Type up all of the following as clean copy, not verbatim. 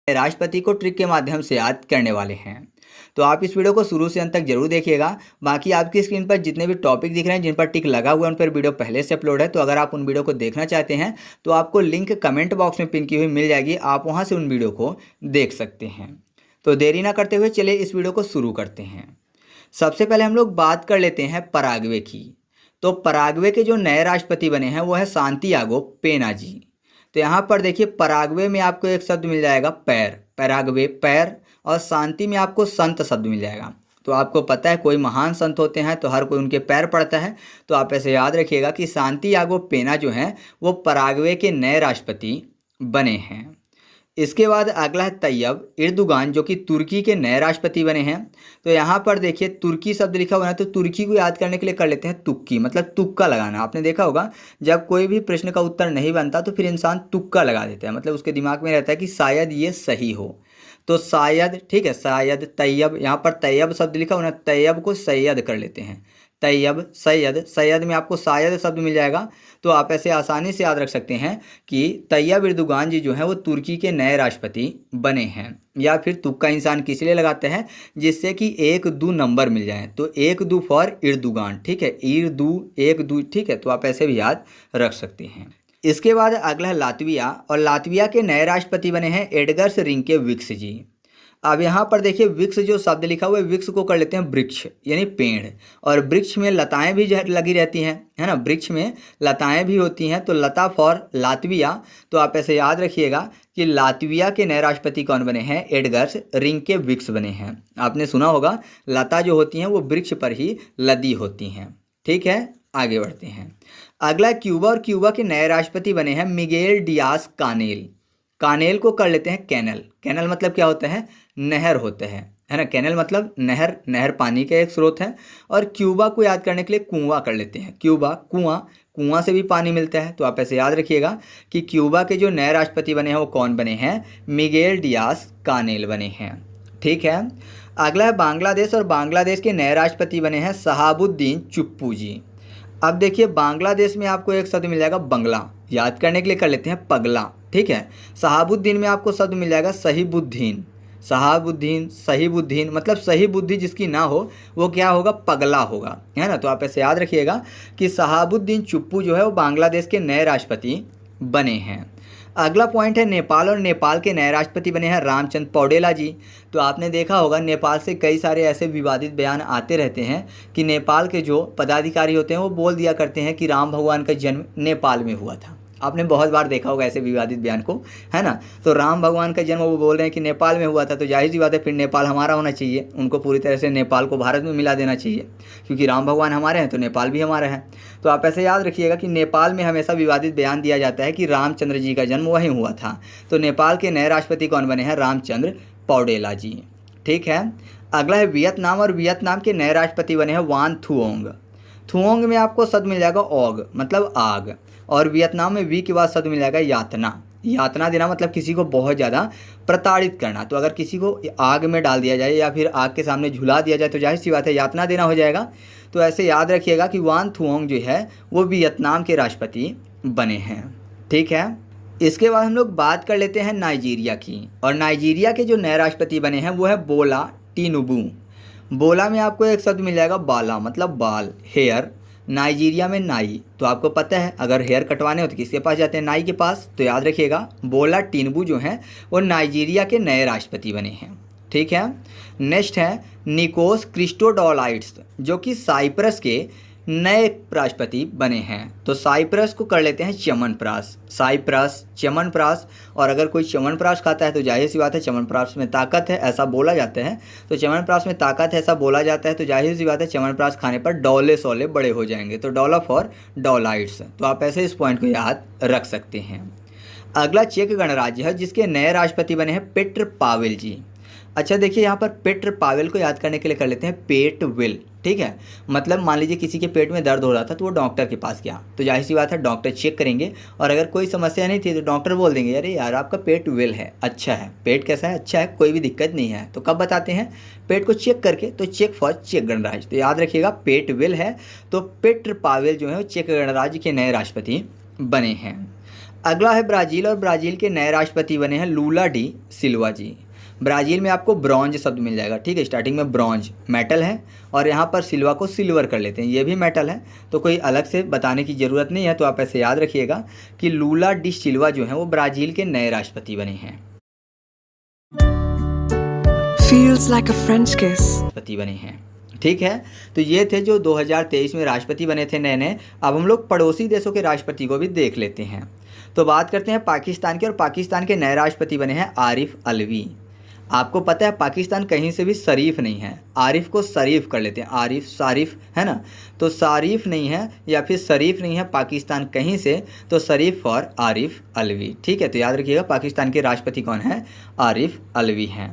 राष्ट्रपति को ट्रिक के माध्यम से याद करने वाले हैं। तो आप इस वीडियो को शुरू से अंत तक जरूर देखिएगा। बाकी आपकी स्क्रीन पर जितने भी टॉपिक दिख रहे हैं जिन पर टिक लगा हुआ है उन पर वीडियो पहले से अपलोड है, तो अगर आप उन वीडियो को देखना चाहते हैं तो आपको लिंक कमेंट बॉक्स में पिन की हुई मिल जाएगी, आप वहां से उन वीडियो को देख सकते हैं। तो देरी ना करते हुए चलिए इस वीडियो को शुरू करते हैं। सबसे पहले हम लोग बात कर लेते हैं पराग्वे की। तो पराग्वे के जो नए राष्ट्रपति बने हैं वो है सांतियागो पेना जी। तो यहाँ पर देखिए पराग्वे में आपको एक शब्द मिल जाएगा पैर, पराग्वे पैर, और शांति में आपको संत शब्द मिल जाएगा। तो आपको पता है कोई महान संत होते हैं तो हर कोई उनके पैर पड़ता है, तो आप ऐसे याद रखिएगा कि सांतियागो पेना जो हैं वो पराग्वे के नए राष्ट्रपति बने हैं। इसके बाद अगला है तैयब इर्दुगान जो कि तुर्की के नए राष्ट्रपति बने हैं। तो यहाँ पर देखिए तुर्की शब्द लिखा हुआ है, तो तुर्की को याद करने के लिए कर लेते हैं तुक्की, मतलब तुक्का लगाना। आपने देखा होगा जब कोई भी प्रश्न का उत्तर नहीं बनता तो फिर इंसान तुक्का लगा देता है, मतलब उसके दिमाग में रहता है कि शायद ये सही हो। तो शायद, ठीक है, शायद तैयब, यहाँ पर तैयब शब्द लिखा हुआ है, तैयब को सैयद कर लेते हैं, तैयब सैयद, सैयद में आपको शायद शब्द मिल जाएगा। तो आप ऐसे आसानी से याद रख सकते हैं कि तैयब इर्दुगान जी जो हैं वो तुर्की के नए राष्ट्रपति बने हैं। या फिर तुक्का इंसान किस लिए लगाते हैं, जिससे कि 1-2 नंबर मिल जाए, तो 1-2 फॉर इर्दुगान, ठीक है, इर्दू 1-2, ठीक है, तो आप ऐसे भी याद रख सकते हैं। इसके बाद अगला है लातविया, और लातविया के नए राष्ट्रपति बने हैं एडगर्स रिंकेविक्स जी। अब यहाँ पर देखिए विक्स जो शब्द लिखा हुआ है, विक्स को कर लेते हैं वृक्ष यानी पेड़, और वृक्ष में लताएं भी लगी रहती हैं, है ना, वृक्ष में लताएं भी होती हैं, तो लता फॉर लातविया। तो आप ऐसे याद रखिएगा कि लातविया के नए राष्ट्रपति कौन बने हैं, एडगर्स रिंकेविक्स बने हैं। आपने सुना होगा लता जो होती हैं वो वृक्ष पर ही लदी होती हैं। ठीक है, आगे बढ़ते हैं। अगला क्यूबा, और क्यूबा के नए राष्ट्रपति बने हैं मिगेल डियाज कानेल। कानेल को कर लेते हैं कैनल। कैनल मतलब क्या होता है, नहर होता है ना, कैनल मतलब नहर, नहर पानी का एक स्रोत है। और क्यूबा को याद करने के लिए कुआं कर लेते हैं, क्यूबा कुआं, कुआं से भी पानी मिलता है। तो आप ऐसे याद रखिएगा कि क्यूबा के जो नए राष्ट्रपति बने हैं वो कौन बने हैं, मिगेल डियाज कानेल बने हैं। ठीक है, अगला है बांग्लादेश, और बांग्लादेश के नए राष्ट्रपति बने हैं शहाबुद्दीन चुप्पू जी। अब देखिए बांग्लादेश में आपको एक शब्द मिल जाएगा बंगला, याद करने के लिए कर लेते हैं पगला। ठीक है, शहाबुद्दीन में आपको शब्द मिल जाएगा सहीबुद्दीन, शहाबुद्दीन सहीबुद्दीन, मतलब सही बुद्धि जिसकी ना हो वो क्या होगा, पगला होगा, है ना। तो आप ऐसे याद रखिएगा कि शहाबुद्दीन चुप्पू जो है वो बांग्लादेश के नए राष्ट्रपति बने हैं। अगला पॉइंट है नेपाल, और नेपाल के नए राष्ट्रपति बने हैं रामचंद्र पौडेला जी। तो आपने देखा होगा नेपाल से कई सारे ऐसे विवादित बयान आते रहते हैं कि नेपाल के जो पदाधिकारी होते हैं वो बोल दिया करते हैं कि राम भगवान का जन्म नेपाल में हुआ था। आपने बहुत बार देखा होगा ऐसे विवादित बयान को, है ना। तो राम भगवान का जन्म वो बोल रहे हैं कि नेपाल में हुआ था, तो जाहिर सी बात है फिर नेपाल हमारा होना चाहिए, उनको पूरी तरह से नेपाल को भारत में मिला देना चाहिए, क्योंकि राम भगवान हमारे हैं तो नेपाल भी हमारा है। तो आप ऐसे याद रखिएगा कि नेपाल में हमेशा विवादित बयान दिया जाता है कि रामचंद्र जी का जन्म वहीं हुआ था। तो नेपाल के नए राष्ट्रपति कौन बने हैं, रामचंद्र पौडेला जी। ठीक है, अगला है वियतनाम, और वियतनाम के नए राष्ट्रपति बने हैं वान थुओंग। थुओंग में आपको शब्द मिल जाएगा ओग, मतलब आग, और वियतनाम में वी के बाद शब्द मिल जाएगा यातना। यातना देना मतलब किसी को बहुत ज़्यादा प्रताड़ित करना। तो अगर किसी को आग में डाल दिया जाए या फिर आग के सामने झुला दिया जाए तो जाहिर सी बात है यातना देना हो जाएगा। तो ऐसे याद रखिएगा कि वान थुओंग जो है वो वियतनाम के राष्ट्रपति बने हैं। ठीक है, इसके बाद हम लोग बात कर लेते हैं नाइजीरिया की, और नाइजीरिया के जो नए राष्ट्रपति बने हैं वो है बोला टिनुबू। बोला में आपको एक शब्द मिल जाएगा बाला, मतलब बाल, हेयर, नाइजीरिया में नाई। तो आपको पता है अगर हेयर कटवाने हो तो किसके पास जाते हैं, नाई के पास। तो याद रखिएगा बोला टिनुबू जो हैं वो नाइजीरिया के नए राष्ट्रपति बने हैं। ठीक है, नेक्स्ट है निकोस क्रिस्टोडोलाइड्स जो कि साइप्रस के नए राष्ट्रपति बने हैं। तो साइप्रस को कर लेते हैं च्यवनप्राश, साइप्रस च्यवनप्राश। और अगर कोई च्यवनप्राश खाता है तो जाहिर सी बात है च्यवनप्राश में ताकत है ऐसा बोला जाता है। तो च्यवनप्राश में ताकत है ऐसा बोला जाता है, तो जाहिर सी बात है च्यवनप्राश खाने पर डौले सोले बड़े हो जाएंगे। तो डॉला फॉर डोलाइट्स। तो आप ऐसे इस पॉइंट को याद रख सकते हैं। अगला चेक गणराज्य है जिसके नए राष्ट्रपति बने हैं पेट्र पावेल जी। अच्छा देखिए यहाँ पर पेट्र पावेल को याद करने के लिए कर लेते हैं पेट विल। ठीक है, मतलब मान लीजिए किसी के पेट में दर्द हो रहा था तो वो डॉक्टर के पास गया, तो जाहिर सी बात है डॉक्टर चेक करेंगे, और अगर कोई समस्या नहीं थी तो डॉक्टर बोल देंगे अरे यार आपका पेट वेल है, अच्छा है, पेट कैसा है, अच्छा है, कोई भी दिक्कत नहीं है। तो कब बताते हैं, पेट को चेक करके। तो चेक फॉर चेक गणराज्य। तो याद रखिएगा पेट वेल है, तो पेट्र पावेल जो है वो चेक गणराज्य के नए राष्ट्रपति बने हैं। अगला है ब्राज़ील, और ब्राज़ील के नए राष्ट्रपति बने हैं लूला डी सिल्वा जी। ब्राज़ील में आपको ब्रॉन्ज शब्द मिल जाएगा, ठीक है। स्टार्टिंग में ब्रॉन्ज मेटल है और यहाँ पर सिल्वा को सिल्वर कर लेते हैं, ये भी मेटल है, तो कोई अलग से बताने की ज़रूरत नहीं है। तो आप ऐसे याद रखिएगा कि लूला डी सिल्वा जो हैं वो ब्राज़ील के नए राष्ट्रपति बने हैं। Feels like a French kiss. राष्ट्रपति बने हैं, ठीक है। तो ये थे जो 2023 में राष्ट्रपति बने थे नए नए। अब हम लोग पड़ोसी देशों के राष्ट्रपति को भी देख लेते हैं। तो बात करते हैं पाकिस्तान के, और पाकिस्तान के नए राष्ट्रपति बने हैं आरिफ अलवी। आपको पता है पाकिस्तान कहीं से भी शरीफ नहीं है, आरिफ को शरीफ कर लेते हैं, आरिफ शारिफ है ना, तो शारिफ नहीं है या फिर शरीफ नहीं है पाकिस्तान कहीं से, तो शरीफ और आरिफ अलवी, ठीक है। तो याद रखिएगा पाकिस्तान के राष्ट्रपति कौन है, आरिफ अलवी हैं।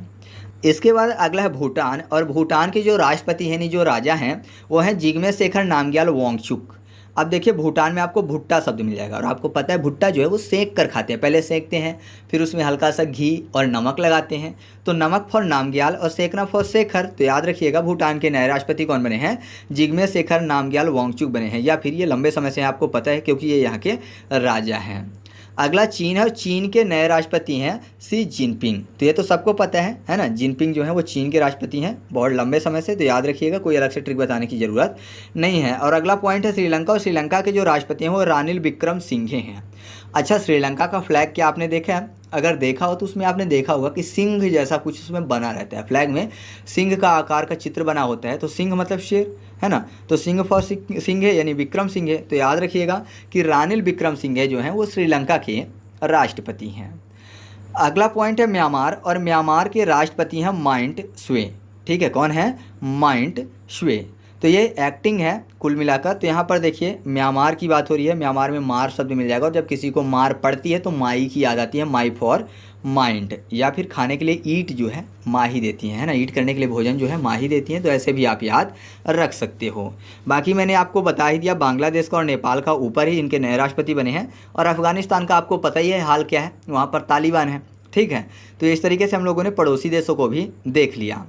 इसके बाद अगला है भूटान, और भूटान के जो राष्ट्रपति हैं, जो राजा हैं, वो हैं जिग्मे शेखर नामग्याल वांगचुक। अब देखिए भूटान में आपको भुट्टा शब्द मिल जाएगा, और आपको पता है भुट्टा जो है वो सेक कर खाते हैं, पहले सेकते हैं फिर उसमें हल्का सा घी और नमक लगाते हैं। तो नमक फॉर नामग्याल और सेकना फॉर शेखर। तो याद रखिएगा भूटान के नए राष्ट्रपति कौन बने हैं, जिग्मे शेखर नामग्याल वांगचुक बने हैं, या फिर ये लंबे समय से आपको पता है क्योंकि ये यहाँ के राजा हैं। अगला चीन है, और चीन के नए राष्ट्रपति हैं शी जिनपिंग। तो ये तो सबको पता है ना, जिनपिंग जो है वो चीन के राष्ट्रपति हैं बहुत लंबे समय से, तो याद रखिएगा, कोई अलग से ट्रिक बताने की ज़रूरत नहीं है। और अगला पॉइंट है श्रीलंका, और श्रीलंका के जो राष्ट्रपति हैं वो रानिल विक्रमसिंघे हैं। अच्छा, श्रीलंका का फ्लैग क्या आपने देखा है? अगर देखा हो तो उसमें आपने देखा होगा कि सिंह जैसा कुछ उसमें बना रहता है, फ्लैग में सिंह का आकार का चित्र बना होता है। तो सिंह मतलब शेर है ना, तो सिंह फॉर सिंघे यानी विक्रमसिंघे। तो याद रखिएगा कि रानिल विक्रमसिंघे जो हैं वो श्रीलंका के राष्ट्रपति हैं। अगला पॉइंट है म्यांमार, और म्यांमार के राष्ट्रपति हैं माइंट स्वे, ठीक है। कौन है? माइंट स्वे। तो ये एक्टिंग है कुल मिलाकर। तो यहाँ पर देखिए म्यांमार की बात हो रही है, म्यांमार में मार शब्द मिल जाएगा, और जब किसी को मार पड़ती है तो माई की याद आती है, माई फॉर माइंड। या फिर खाने के लिए ईट जो है माँ ही देती है ना, ईट करने के लिए भोजन जो है माँ ही देती हैं। तो ऐसे भी आप याद रख सकते हो। बाकी मैंने आपको बता ही दिया, बांग्लादेश का और नेपाल का ऊपर ही इनके नए राष्ट्रपति बने हैं, और अफगानिस्तान का आपको पता ही है हाल क्या है, वहाँ पर तालिबान है, ठीक है। तो इस तरीके से हम लोगों ने पड़ोसी देशों को भी देख लिया।